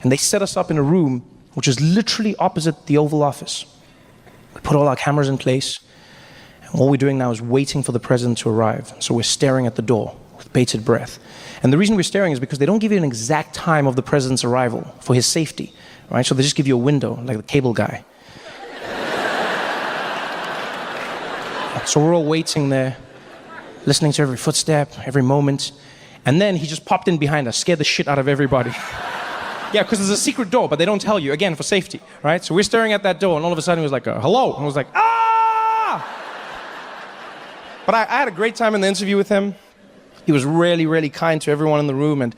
And they set us up in a room which is literally opposite the Oval Office. We put all our cameras in place. And what we're doing now is waiting for the president to arrive. So we're staring at the door with bated breath. And the reason we're staring is because they don't give you an exact time of the president's arrival for his safety, right? So they just give you a window, like the cable guy. So we're all waiting there, listening to every footstep, every moment. And then he just popped in behind us, scared the shit out of everybody. Yeah, because there's a secret door, but they don't tell you, again, for safety, right? So we're staring at that door, and all of a sudden he was like, hello. And I was like, ah! But I had a great time in the interview with him. He was really, really kind to everyone in the room. And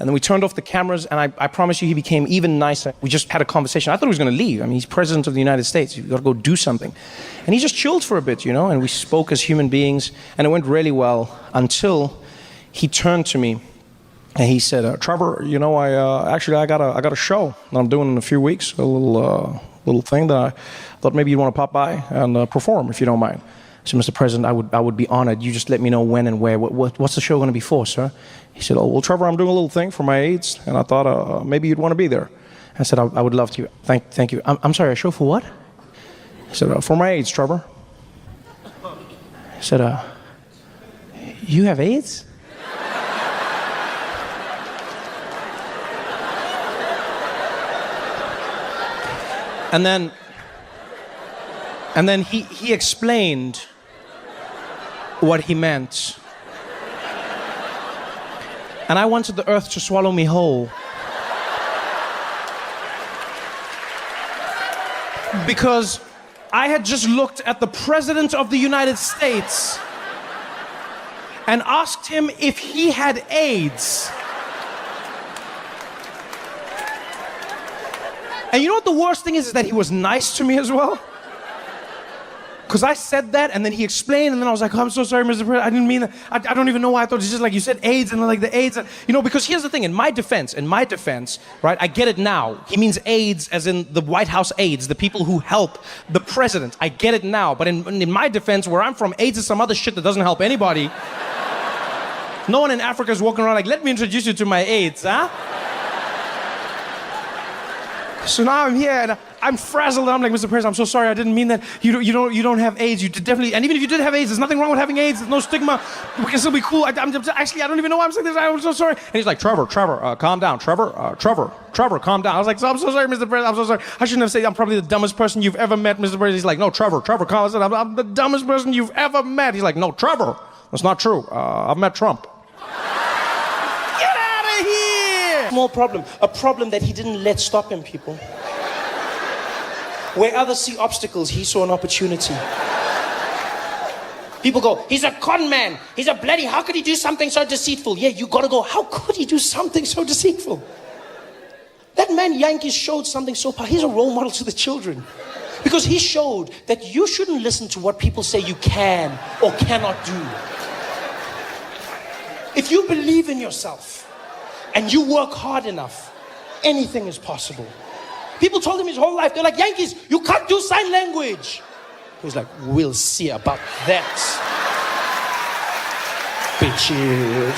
then we turned off the cameras, and I promise you he became even nicer. We just had a conversation. I thought he was going to leave. I mean, he's president of the United States. You've got to go do something. And he just chilled for a bit, you know, and we spoke as human beings, and it went really well until he turned to me and he said, Trevor, you know, I got a show that I'm doing in a few weeks, a little thing that I thought maybe you'd want to pop by and perform, if you don't mind. I said, Mr. President, I would be honored. You just let me know when and where. What's the show going to be for, sir? He said, oh, well, Trevor, I'm doing a little thing for my AIDS, and I thought maybe you'd want to be there. I said, I would love to. Thank you. I'm sorry, a show for what? He said, for my AIDS, Trevor. I said, you have AIDS? And then he explained what he meant. And I wanted the earth to swallow me whole. Because I had just looked at the President of the United States and asked him if he had AIDS. And you know what the worst thing is that he was nice to me as well? Because I said that, and then he explained, and then I was like, oh, I'm so sorry, Mr. President, I didn't mean that. I don't even know why I thought it's just like you said AIDS, and like the AIDS. You know, because here's the thing, in my defense, right, I get it now. He means AIDS as in the White House aides, the people who help the president. I get it now, but in my defense, where I'm from, AIDS is some other shit that doesn't help anybody. No one in Africa is walking around like, let me introduce you to my AIDS, huh? So now I'm here and I'm frazzled and I'm like, Mr. President, I'm so sorry, I didn't mean that. You don't have AIDS. You did definitely, and even if you did have AIDS, there's nothing wrong with having AIDS. There's no stigma. We can still be cool. Actually, I don't even know why I'm saying this. I'm so sorry. And he's like, Trevor, calm down. Trevor, calm down. I was like, I'm so sorry, Mr. President. I'm so sorry. I shouldn't have said I'm probably the dumbest person you've ever met, Mr. President. He's like, no, Trevor, calm down. I'm the dumbest person you've ever met. He's like, no, Trevor, that's not true. I've met Trump. Get out of here! Small problem. A problem that he didn't let stop him, people. Where others see obstacles, he saw an opportunity. People go, he's a con man. He's a bloody, how could he do something so deceitful? Yeah, you gotta go, how could he do something so deceitful? That man Yankees showed something so powerful. He's a role model to the children. Because he showed that you shouldn't listen to what people say you can or cannot do. If you believe in yourself and you work hard enough, anything is possible. People told him his whole life, they're like, Yankees, you can't do sign language. He was like, we'll see about that. Bitches.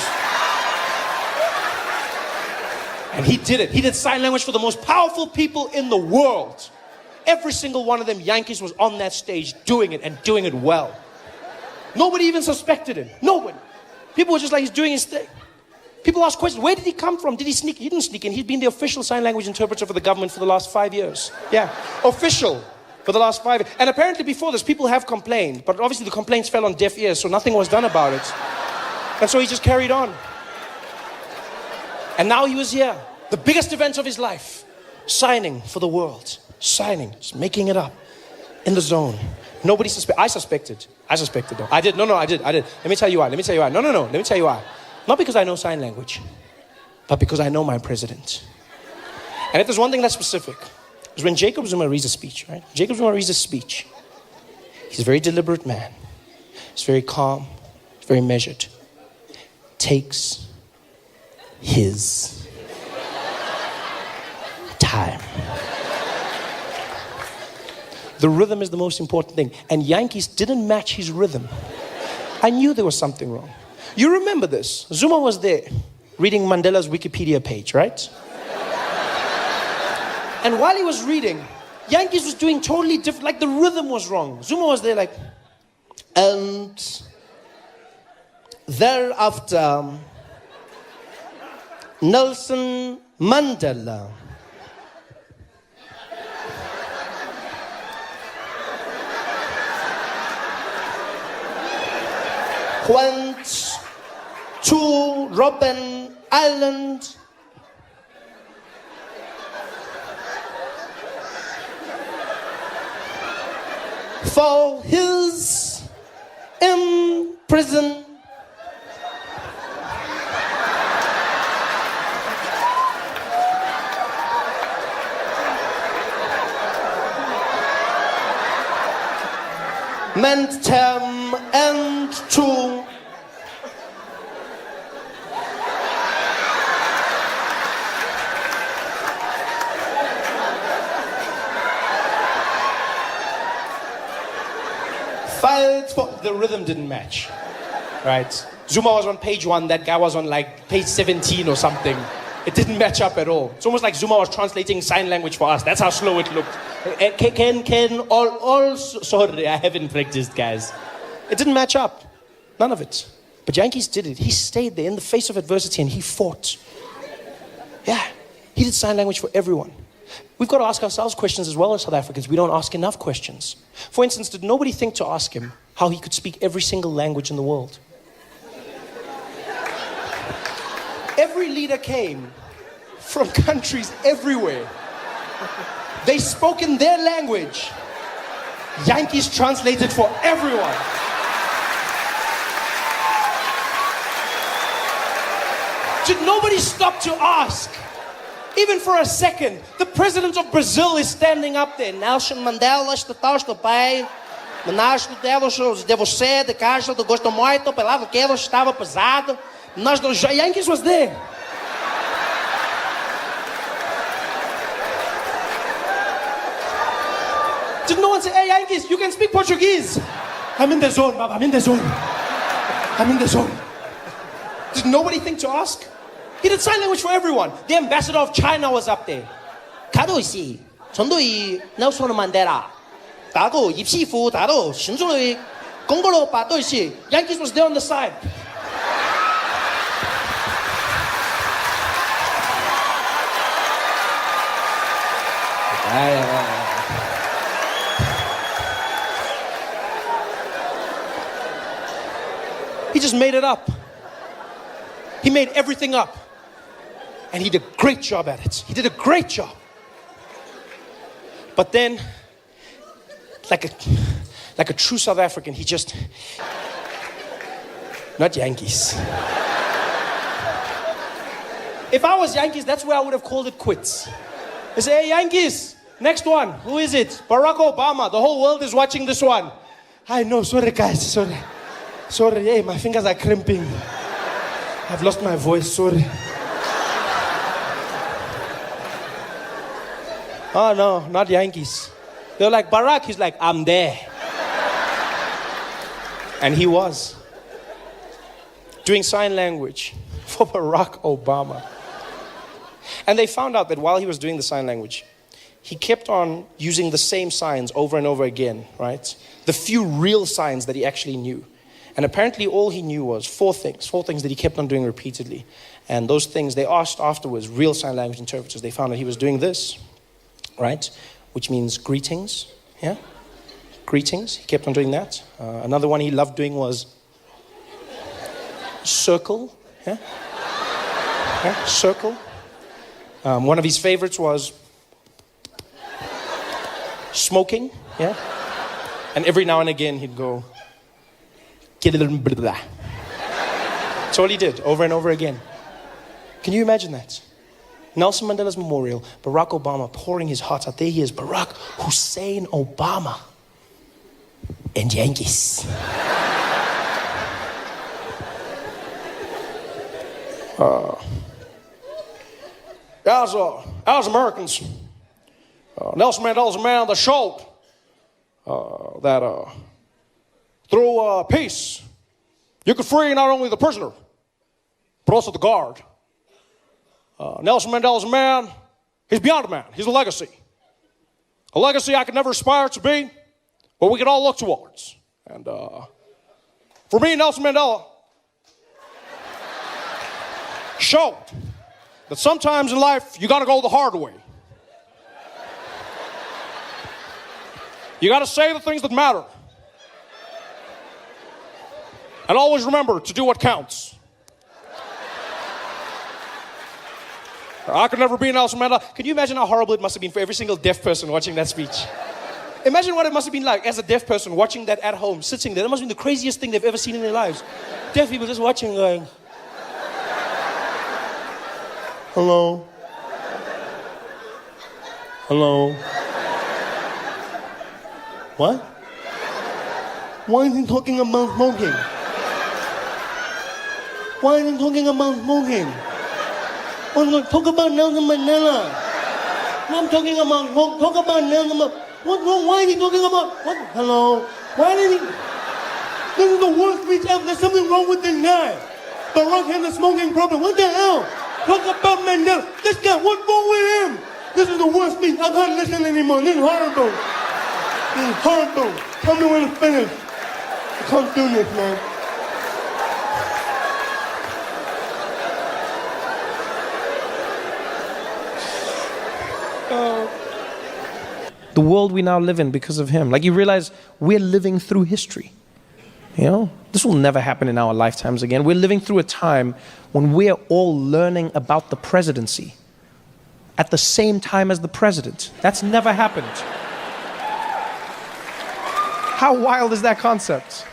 And he did it. He did sign language for the most powerful people in the world. Every single one of them, Yankees, was on that stage doing it and doing it well. Nobody even suspected him. Nobody. People were just like, he's doing his thing. People ask questions, where did he come from? Did he sneak? He didn't sneak in. He'd been the official sign language interpreter for the government for the last 5 years. Yeah, official for the last 5 years. And apparently before this, people have complained, but obviously the complaints fell on deaf ears, so nothing was done about it. And so he just carried on. And now he was here, the biggest event of his life, signing for the world. Signing, just making it up in the zone. Nobody suspected. I suspected though. I did. I did. Let me tell you why. No. Let me tell you why. Not because I know sign language, but because I know my president. And if there's one thing that's specific, is when Jacob Zuma reads a speech, right? Jacob Zuma reads a speech. He's a very deliberate man. He's very calm. He's very measured. Takes his time. The rhythm is the most important thing. And Yankees didn't match his rhythm. I knew there was something wrong. You remember this. Zuma was there reading Mandela's Wikipedia page, right? And while he was reading, Yankees was doing totally different, like the rhythm was wrong. Zuma was there like, and thereafter, Nelson Mandela went to Robben Island for his imprisonment. Term and to fight for the rhythm didn't match, right? Zuma was on page 1, that guy was on like page 17 or something. It didn't match up at all. It's almost like Zuma was translating sign language for us. That's how slow it looked. Sorry, I haven't practiced, guys. It didn't match up. None of it. But Yankees did it. He stayed there in the face of adversity and he fought. Yeah, he did sign language for everyone. We've got to ask ourselves questions as well as South Africans. We don't ask enough questions. For instance, did nobody think to ask him how he could speak every single language in the world? Every leader came from countries everywhere. They spoke in their language. Yankees translated for everyone. Did nobody stop to ask? Even for a second. The president of Brazil is standing up there. Nelson Mandela está no pai. Nós de você, de casa, do gosto muito, pelo que estava pesado. Nós do Yankees was there. Did no one say, hey Yankees, you can speak Portuguese? I'm in the zone, Baba, I'm in the zone. I'm in the zone. Did nobody think to ask? He did sign language for everyone. The ambassador of China was up there. 가도시, 전도이 넬슨 만델라. 다도 입시fu, 다도 신주의 공고로 바도시. Yankees was there on the side. He just made it up. He made everything up. And he did a great job at it. He did a great job. But then, like a true South African, he just... Not Yankees. If I was Yankees, that's where I would have called it quits. I say, hey Yankees, next one. Who is it? Barack Obama. The whole world is watching this one. I know, sorry guys, sorry. Sorry, hey, my fingers are cramping. I've lost my voice, sorry. Oh no, not Yankees. They're like, Barack, he's like, I'm there. And he was. Doing sign language for Barack Obama. And they found out that while he was doing the sign language, he kept on using the same signs over and over again, right? The few real signs that he actually knew. And apparently all he knew was four things that he kept on doing repeatedly. And those things, they asked afterwards, real sign language interpreters, they found that he was doing this, right? Which means greetings, yeah? Greetings, he kept on doing that. Another one he loved doing was circle, yeah? Yeah, circle. One of his favorites was smoking, yeah? And every now and again he'd go, that's all he did, over and over again. Can you imagine that? Nelson Mandela's memorial, Barack Obama pouring his heart out. There he is, Barack Hussein Obama. And Yankees. As Americans, Nelson Mandela's a man that showed that through peace, you could free not only the prisoner, but also the guard. Nelson Mandela's a man He's beyond a man. He's a legacy. A legacy I could never aspire to be, but we could all look towards. And for me, Nelson Mandela showed that sometimes in life, you gotta go the hard way. You gotta say the things that matter. And always remember to do what counts. I could never be Nelson Mandela. Can you imagine how horrible it must have been for every single deaf person watching that speech? Imagine what it must have been like as a deaf person watching that at home, sitting there. That must have been the craziest thing they've ever seen in their lives. Deaf people just watching going, hello? Hello? What? Why is he talking about smoking? Why is he talking about smoking? Talk about Nelson Mandela. I'm talking about, talk about Nelson Mandela. What's wrong? Why is he talking about, what? Hello? Why did he? This is the worst speech ever. There's something wrong with this guy. Barack has a smoking problem. What the hell? Talk about Mandela. This guy, what's wrong with him? This is the worst speech. I can't listen anymore. This is horrible. This is horrible. Tell me when it's finished. I can't do this, man. The world we now live in because of him. Like, you realize we're living through history. You know, this will never happen in our lifetimes again. We're living through a time when we're all learning about the presidency at the same time as the president. That's never happened. How wild is that concept?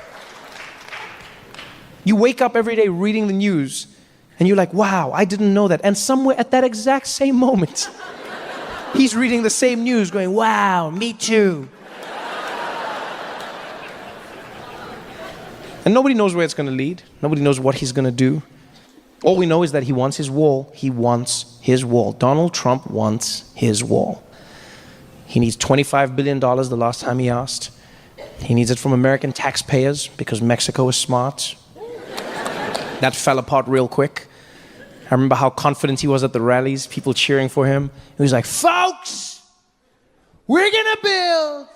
You wake up every day reading the news and you're like, wow, I didn't know that. And somewhere at that exact same moment, he's reading the same news going, wow, me too. And nobody knows where it's going to lead. Nobody knows what he's going to do. All we know is that he wants his wall. He wants his wall. Donald Trump wants his wall. He needs $25 billion the last time he asked. He needs it from American taxpayers because Mexico is smart. That fell apart real quick. I remember how confident he was at the rallies, people cheering for him. He was like, folks, we're gonna build.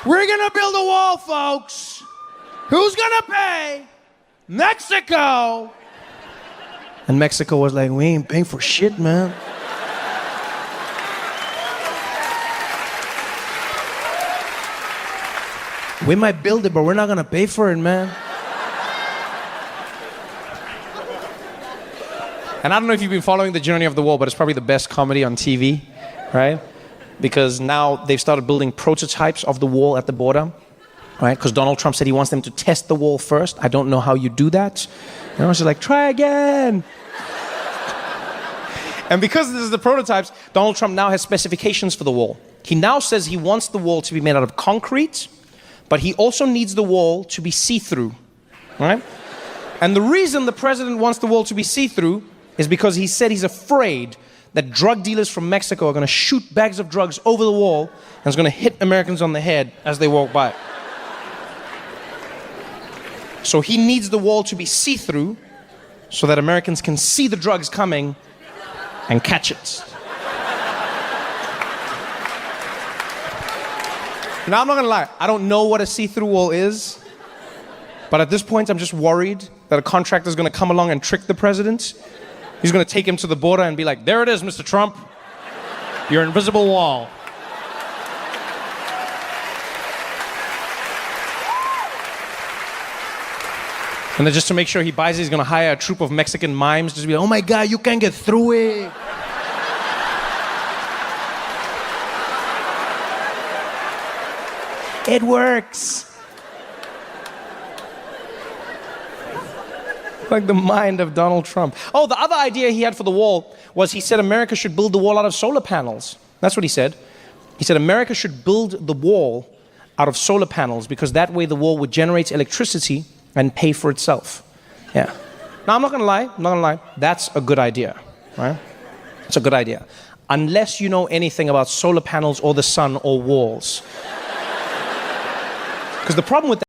We're gonna build a wall, folks. Who's gonna pay? Mexico. And Mexico was like, we ain't paying for shit, man. We might build it, but we're not gonna pay for it, man. And I don't know if you've been following The Journey of the Wall, but it's probably the best comedy on TV, right? Because now they've started building prototypes of the wall at the border, right? Because Donald Trump said he wants them to test the wall first. I don't know how you do that. And I was just like, try again. And because this is the prototypes, Donald Trump now has specifications for the wall. He now says he wants the wall to be made out of concrete, but he also needs the wall to be see-through, right? And the reason the president wants the wall to be see-through is because he said he's afraid that drug dealers from Mexico are going to shoot bags of drugs over the wall and it's going to hit Americans on the head as they walk by. So he needs the wall to be see-through so that Americans can see the drugs coming and catch it. Now, I'm not gonna lie, I don't know what a see-through wall is, but at this point, I'm just worried that a contractor is gonna come along and trick the president. He's gonna take him to the border and be like, there it is, Mr. Trump, your invisible wall. And then just to make sure he buys it, he's gonna hire a troop of Mexican mimes just to be like, oh my God, you can't get through it. It works. Like the mind of Donald Trump. Oh, the other idea he had for the wall was he said America should build the wall out of solar panels. That's what he said. He said America should build the wall out of solar panels because that way the wall would generate electricity and pay for itself. Yeah. Now, I'm not gonna lie. That's a good idea, right? It's a good idea. Unless you know anything about solar panels or the sun or walls. Because the problem with that